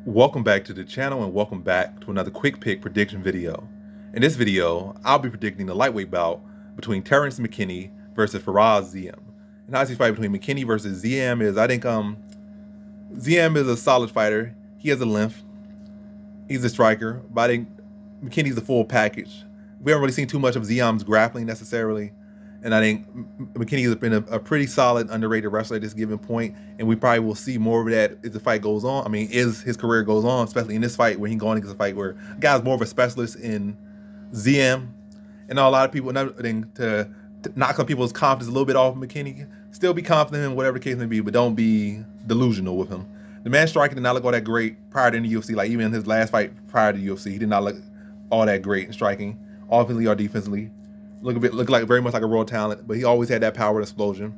Welcome back to the channel and welcome back to another quick pick prediction video. In this video, I'll be predicting the lightweight bout between Terrance Mckinney versus Ziam. And how this fight between Mckinney versus Ziam is, I think Ziam is a solid fighter. He has a length. He's a striker, but I think Mckinney's the full package. We haven't really seen too much of Ziam's grappling necessarily. And I think McKinney has been a pretty solid, underrated wrestler at this given point, and we probably will see more of that as the fight goes on. I mean, as his career goes on, especially in this fight where he's going against a fight where a guy's more of a specialist in Ziam. And a lot of people, another thing, to knock some people's confidence a little bit off of McKinney, still be confident in whatever the case may be, but don't be delusional with him. The man striking did not look all that great prior to the UFC. Like, even in his last fight prior to the UFC, he did not look all that great in striking, offensively or defensively. Look like very much like a raw talent, but he always had that power and explosion.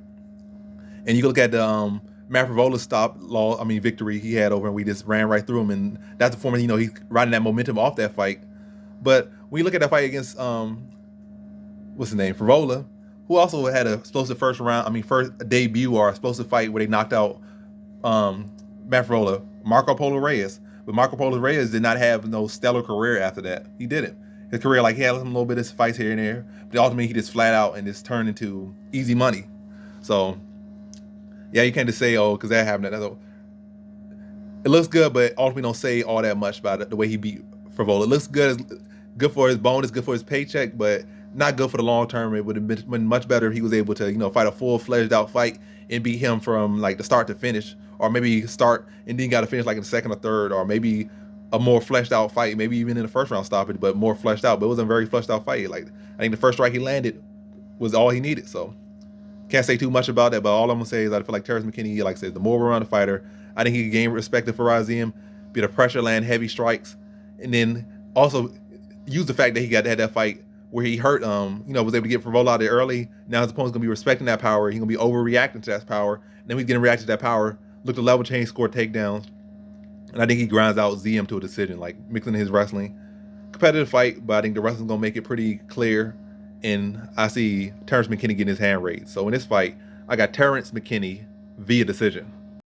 And you look at the Matt Frevola victory he had over him. We just ran right through him, and that's the form of, he's riding that momentum off that fight. But when you look at that fight against what's his name, Frevola, who also had a explosive first debut or explosive fight where they knocked out Matt Frevola, Marco Polo Reyes. But Marco Polo Reyes did not have no stellar career after that. He didn't. His career, like, he had a little bit of fights here and there, but ultimately he just flat out and just turned into easy money. So, yeah, you can't just say, oh, because that happened. It looks good, but ultimately don't say all that much about it, the way he beat Frevola. It looks good. It's good for his bonus, good for his paycheck, but not good for the long term. It would have been much better if he was able to, fight a full-fledged out fight and beat him from, like, the start to finish, or maybe start and then got to finish, like, in the second or third, or maybe a more fleshed out fight, maybe even in the first round stoppage, but more fleshed out. But it wasn't a very fleshed out fight. Like, I think the first strike he landed was all he needed. So can't say too much about that, but all I'm gonna say is I feel like Terrance Mckinney, like I said, the more we're on the fighter, I think he can gain respect for Ziam, be the pressure, land heavy strikes, and then also use the fact that he had that fight where he hurt, was able to get Frevola out there early. Now his opponent's gonna be respecting that power. He's gonna be overreacting to that power, and then he's getting reacted to that power. Look to level change, score takedowns. And I think he grinds out Ziam to a decision, like mixing his wrestling. Competitive fight, but I think the wrestling's gonna make it pretty clear. And I see Terrance McKinney getting his hand raised. So in this fight, I got Terrance McKinney via decision.